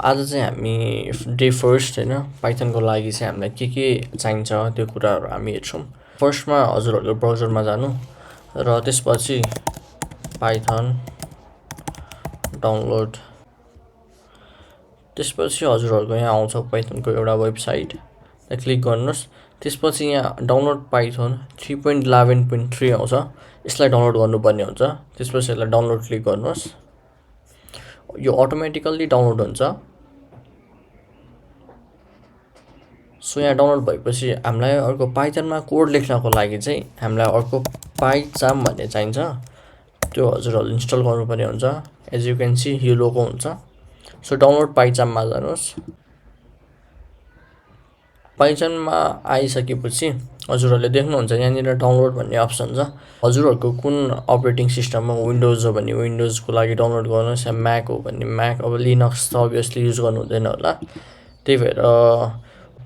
आज चाहिँ हामी डे फर्स्ट होइन पाइथनको लागि चाहिँ हामीलाई के चाहिन्छ त्यो कुराहरू हामी हेर्छौँ। फर्स्टमा हजुरहरूको ब्राउजरमा जानु र त्यसपछि पाइथन डाउनलोड, त्यसपछि हजुरहरूको यहाँ आउँछ पाइथनको एउटा वेबसाइट, त्यहाँ क्लिक गर्नुहोस्। त्यसपछि यहाँ डाउनलोड पाइथन 3.11.3 आउँछ, यसलाई डाउनलोड गर्नुपर्ने हुन्छ। त्यसपछि यसलाई डाउनलोड क्लिक गर्नुहोस्, यो अटोमेटिकल्ली डाउनलोड हुन्छ। सो यहाँ डाउनलोड भएपछि हामीलाई अर्को पाइथनमा कोड लेख्नको लागि चाहिँ हामीलाई अर्को पाइचाम भन्ने चाहिन्छ, त्यो हजुरहरूले इन्स्टल गर्नुपर्ने हुन्छ। एज यु क्यान सी यो लोगो हुन्छ। सो डाउनलोड पाइचाममा जानुहोस्। पाइचाममा आइसकेपछि हजुरहरूले देख्नुहुन्छ यहाँनिर डाउनलोड भन्ने अप्सन छ। हजुरहरूको कुन अपरेटिङ सिस्टममा विन्डोज हो भने विन्डोजको लागि डाउनलोड गर्नुहोस्, या म्याक हो भने म्याक। अब लिनक्स त अभियसली युज गर्नु हुँदैन होला, त्यही भएर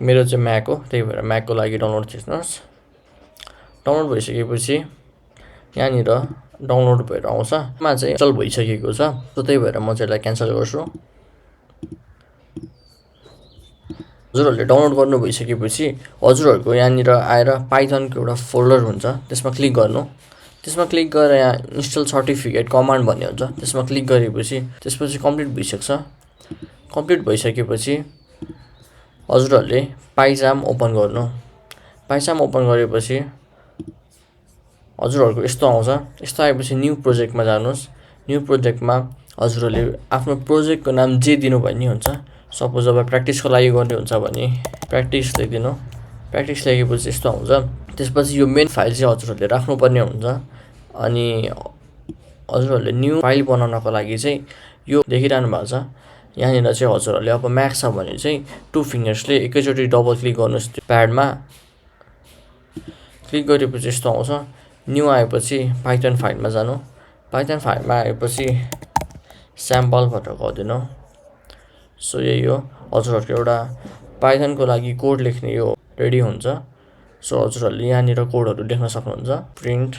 मेरो चाहिँ म्याक हो, त्यही भएर म्याकको लागि डाउनलोड थिच्नुहोस्। डाउनलोड भइसकेपछि यहाँनिर डाउनलोड भएर आउँछ, मा चाहिँ इन्स्टल भइसकेको छ। सो त्यही भएर म चाहिँ यसलाई क्यान्सल गर्छु। हजुरहरूले डाउनलोड गर्नु भइसकेपछि हजुरहरूको यहाँनिर आएर पाइथनको एउटा फोल्डर हुन्छ, त्यसमा क्लिक गर्नु। त्यसमा क्लिक गरेर यहाँ इन्स्टल सर्टिफिकेट कमान्ड भन्ने हुन्छ, त्यसमा क्लिक गरेपछि त्यसपछि कम्प्लिट भइसक्छ। कम्प्लिट भइसकेपछि हजुरहरूले पाइचाम ओपन गर्नु। पाइचाम ओपन गरेपछि हजुरहरूको यस्तो आउँछ। यस्तो आएपछि न्यू प्रोजेक्टमा जानुहोस्। न्यू प्रोजेक्टमा हजुरहरूले आफ्नो प्रोजेक्टको नाम जे दिनु भन्ने हुन्छ। सपोज अब प्र्याक्टिसको लागि गर्ने हुन्छ भने प्र्याक्टिस लेखिदिनु। प्र्याक्टिस लेखेपछि यस्तो आउँछ। त्यसपछि यो मेन फाइल चाहिँ हजुरहरूले राख्नुपर्ने हुन्छ। अनि हजुरहरूले न्यू फाइल बनाउनको लागि चाहिँ यो देखिरहनु भएको छ, यहाँनिर चाहिँ हजुरहरूले अब म्याक छ भने चाहिँ 2 फिङ्गर्सले एकैचोटि डबल क्लिक गर्नुहोस् त्यो प्याडमा। क्लिक गरेपछि यस्तो आउँछ। न्यू आएपछि पाइथन फाइलमा जानु। पाइथन फाइलमा आएपछि स्याम्पल भनेर गरिदिनु। सो यही हो, हजुरहरूको एउटा पाइथनको लागि कोड लेख्ने यो रेडी हुन्छ। सो हजुरहरूले यहाँनिर कोडहरू लेख्न सक्नुहुन्छ। Print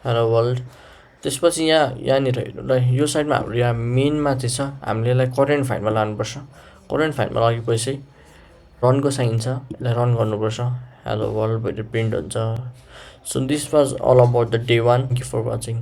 hello world. त्यसपछि यहाँनिर हेर्नुलाई यो साइडमा हाम्रो यहाँ मेनमा चाहिँ छ, हामीले यसलाई करेन्ट फाइलमा लानुपर्छ। करेन्ट फाइलमा लगेपछि रनको साइन छ, यसलाई रन गर्नुपर्छ। हेलो वर्ल्ड भनेर प्रिन्ट हुन्छ। So this was all about the day 1। Thank you for watching.